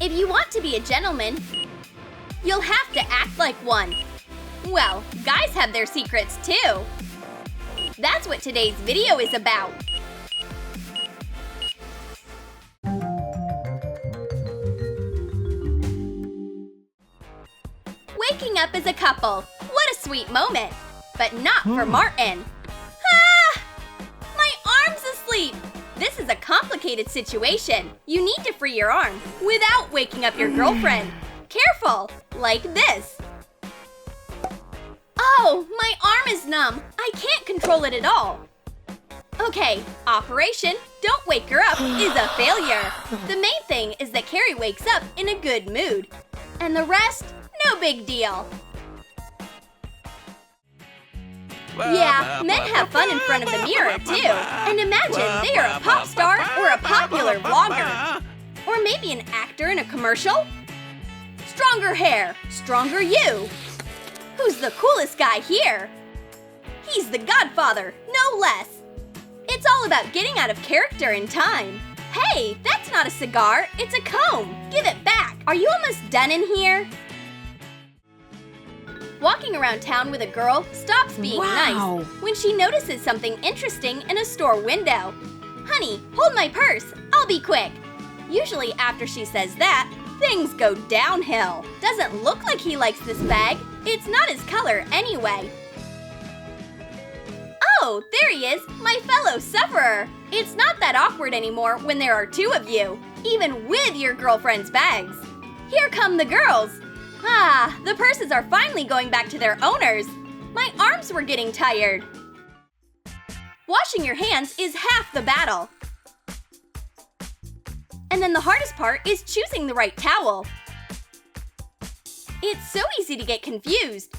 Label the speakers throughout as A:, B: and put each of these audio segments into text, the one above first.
A: If you want to be a gentleman, you'll have to act like one. Well, guys have their secrets too. That's what today's video is about. Waking up as a couple. What a sweet moment. But not for Martin. Ah! My arm's asleep. This is a complicated situation. You need to free your arm without waking up your girlfriend. Careful, like this. Oh, my arm is numb. I can't control it at all. Okay, Operation Don't Wake Her Up is a failure. The main thing is that Carrie wakes up in a good mood. And the rest, no big deal. Yeah, men have fun in front of the mirror too. And imagine they are a pop star or a popular vlogger. Or maybe an actor in a commercial. Stronger hair, stronger you. Who's the coolest guy here? He's the Godfather, no less. It's all about getting out of character in time. Hey, that's not a cigar, it's a comb. Give it back. Are you almost done in here? Walking around town with a girl stops being nice when she notices something interesting in a store window. Honey, hold my purse. I'll be quick. Usually after she says that, things go downhill. Doesn't look like he likes this bag. It's not his color anyway. Oh, there he is, my fellow sufferer. It's not that awkward anymore when there are two of you, even with your girlfriend's bags. Here come the girls. Ah, the purses are finally going back to their owners. My arms were getting tired. Washing your hands is half the battle. And then the hardest part is choosing the right towel. It's so easy to get confused.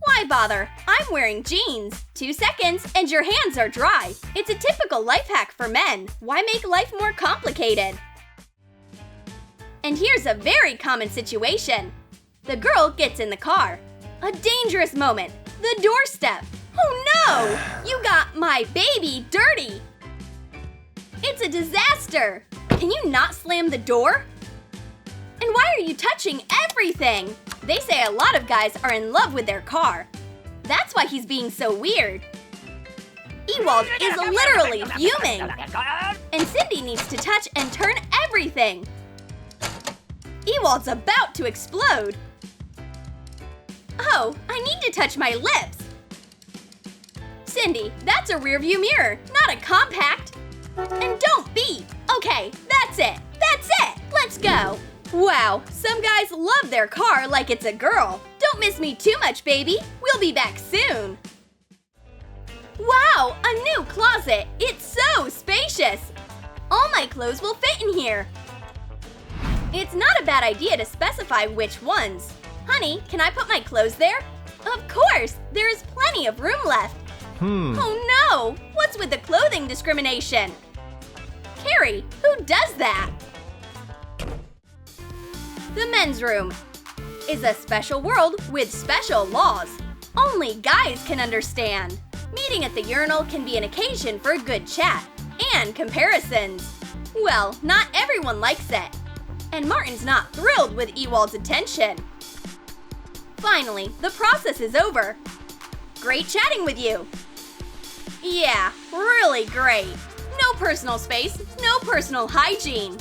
A: Why bother? I'm wearing jeans. 2 seconds and your hands are dry. It's a typical life hack for men. Why make life more complicated? And here's a very common situation. The girl gets in the car. A dangerous moment. The doorstep. Oh no! You got my baby dirty. It's a disaster. Can you not slam the door? And why are you touching everything? They say a lot of guys are in love with their car. That's why he's being so weird. Ewald is literally fuming. And Cindy needs to touch and turn everything. Ewald's about to explode. Oh, I need to touch my lips. Cindy, that's a rearview mirror, not a compact. And don't beep. Okay, that's it. That's it. Let's go. Wow, some guys love their car like it's a girl. Don't miss me too much, baby. We'll be back soon. Wow, a new closet. It's so spacious. All my clothes will fit in here. It's not a bad idea to specify which ones. Honey, can I put my clothes there? Of course, there is plenty of room left. Oh no, what's with the clothing discrimination? Carrie, who does that? The men's room is a special world with special laws. Only guys can understand. Meeting at the urinal can be an occasion for a good chat and comparisons. Well, not everyone likes it. And Martin's not thrilled with Ewald's attention. Finally, the process is over. Great chatting with you. Yeah, really great. No personal space, no personal hygiene.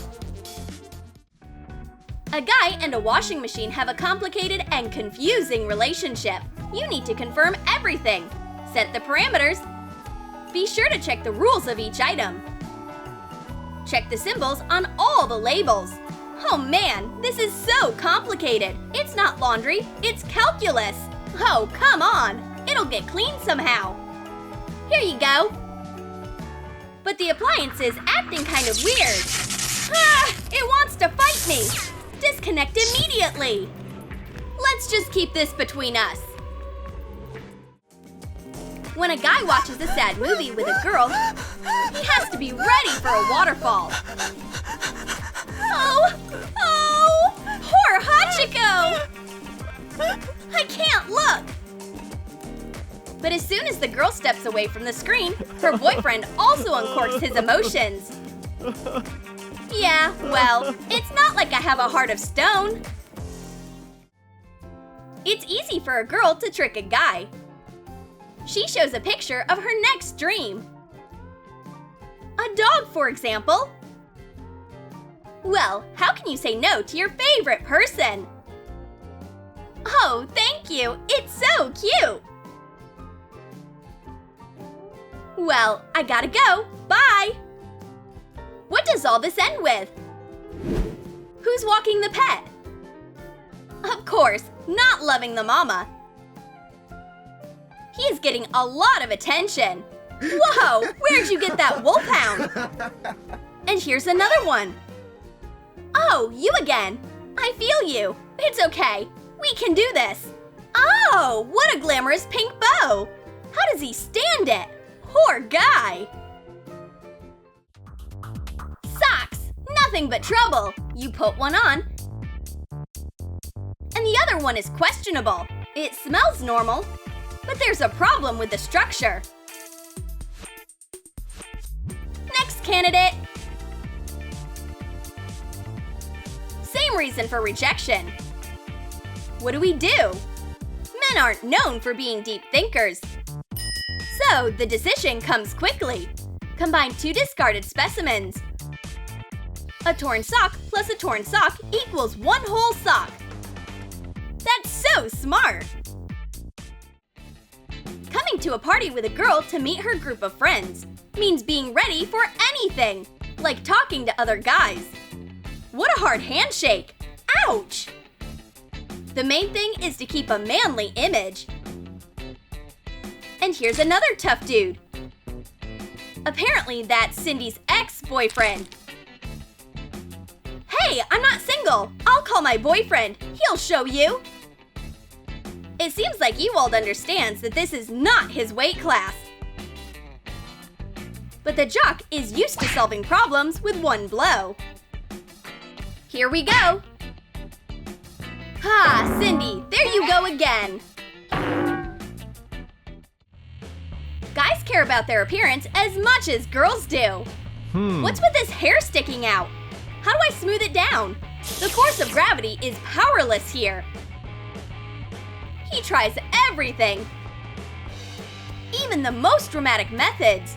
A: A guy and a washing machine have a complicated and confusing relationship. You need to confirm everything. Set the parameters. Be sure to check the rules of each item. Check the symbols on all the labels. Oh man, this is so complicated. It's not laundry, it's calculus. Oh, come on. It'll get cleaned somehow. Here you go. But the appliance is acting kind of weird. Ah, it wants to fight me. Disconnect immediately. Let's just keep this between us. When a guy watches a sad movie with a girl, he has to be ready for a waterfall. Oh, poor Hachiko! I can't look. But as soon as the girl steps away from the screen, her boyfriend also uncorks his emotions. Yeah, well, it's not like I have a heart of stone. It's easy for a girl to trick a guy. She shows a picture of her next dream. A dog, for example. Well, how can you say no to your favorite person? Oh, thank you. It's so cute. Well, I gotta go. Bye. What does all this end with? Who's walking the pet? Of course, not loving the mama. He is getting a lot of attention. Whoa, where'd you get that wolfhound? And here's another one. Oh, you again. I feel you. It's okay. We can do this. Oh, what a glamorous pink bow. How does he stand it? Poor guy. Socks. Nothing but trouble. You put one on, and the other one is questionable. It smells normal, but there's a problem with the structure. Next candidate. Same reason for rejection. What do? Men aren't known for being deep thinkers. So the decision comes quickly. Combine two discarded specimens. A torn sock plus a torn sock equals one whole sock. That's so smart! Coming to a party with a girl to meet her group of friends means being ready for anything, like talking to other guys. What a hard handshake! Ouch! The main thing is to keep a manly image. And here's another tough dude. Apparently that's Cindy's ex-boyfriend. Hey, I'm not single. I'll call my boyfriend. He'll show you. It seems like Ewald understands that this is not his weight class. But the jock is used to solving problems with one blow. Here we go. Ha, Cindy, there you go again. Guys care about their appearance as much as girls do. What's with this hair sticking out? How do I smooth it down? The force of gravity is powerless here. He tries everything. Even the most dramatic methods.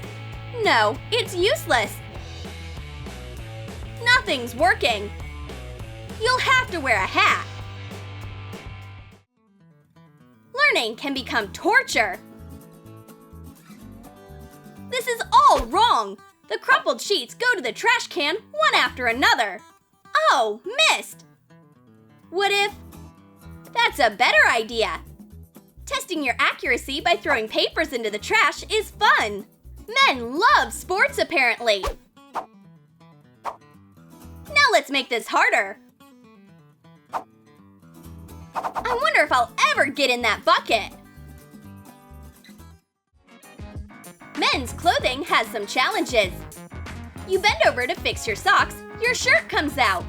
A: No, it's useless. Nothing's working. You'll have to wear a hat. Learning can become torture. This is all wrong. The crumpled sheets go to the trash can one after another. Oh, missed! What if... That's a better idea. Testing your accuracy by throwing papers into the trash is fun. Men love sports, apparently. Now let's make this harder. I wonder if I'll ever get in that bucket. Men's clothing has some challenges. You bend over to fix your socks, your shirt comes out.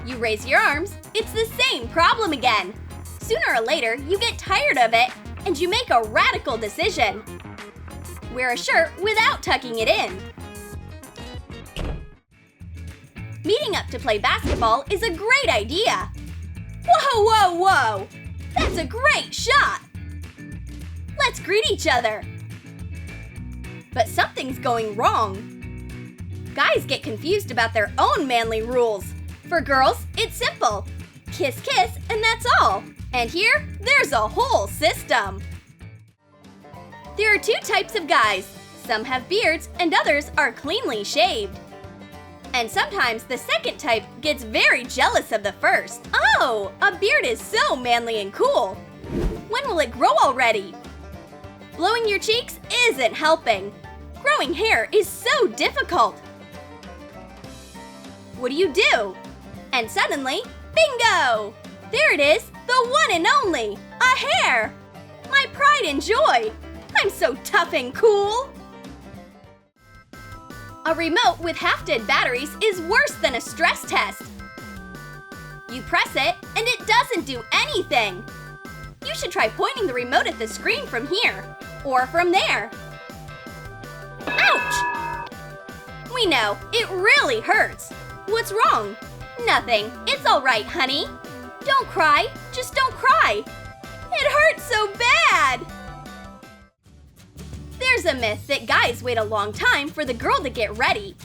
A: You raise your arms, it's the same problem again. Sooner or later, you get tired of it, and you make a radical decision. Wear a shirt without tucking it in. Meeting up to play basketball is a great idea. Whoa, whoa, whoa! That's a great shot! Let's greet each other. But something's going wrong. Guys get confused about their own manly rules. For girls, it's simple. Kiss, kiss, and that's all. And here, there's a whole system. There are two types of guys. Some have beards and others are cleanly shaved. And sometimes the second type gets very jealous of the first. Oh, a beard is so manly and cool. When will it grow already? Blowing your cheeks isn't helping. Growing hair is so difficult. What do? And suddenly, bingo! There it is, the one and only, a hair! My pride and joy. I'm so tough and cool. A remote with half-dead batteries is worse than a stress test. You press it, and it doesn't do anything. You should try pointing the remote at the screen from here, or from there. Ouch! We We know, it really hurts. What's wrong? Nothing. It's all right, honey. Don't cry. Just don't cry. It hurts so bad. There's a myth that guys wait a long time for the girl to get ready.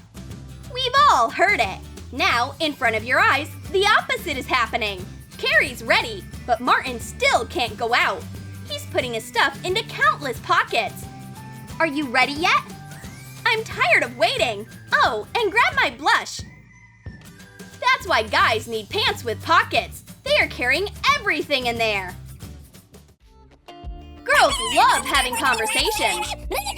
A: We've all heard it. Now, in front of your eyes, the opposite is happening. Carrie's ready, but Martin still can't go out. He's putting his stuff into countless pockets. Are you ready yet? I'm tired of waiting. Oh, and grab my blush. That's why guys need pants with pockets. They are carrying everything in there. Girls love having conversations.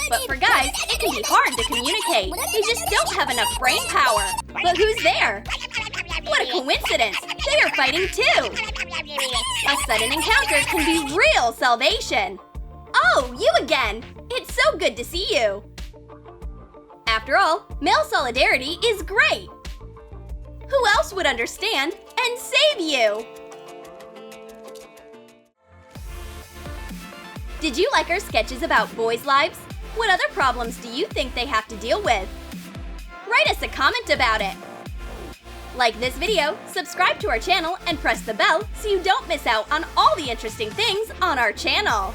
A: But for guys, it can be hard to communicate. They just don't have enough brain power. But who's there? What a coincidence! They are fighting too! A sudden encounter can be real salvation. Oh, you again! It's so good to see you! After all, male solidarity is great! Who else would understand and save you? Did you like our sketches about boys' lives? What other problems do you think they have to deal with? Write us a comment about it! Like this video, subscribe to our channel, and press the bell so you don't miss out on all the interesting things on our channel!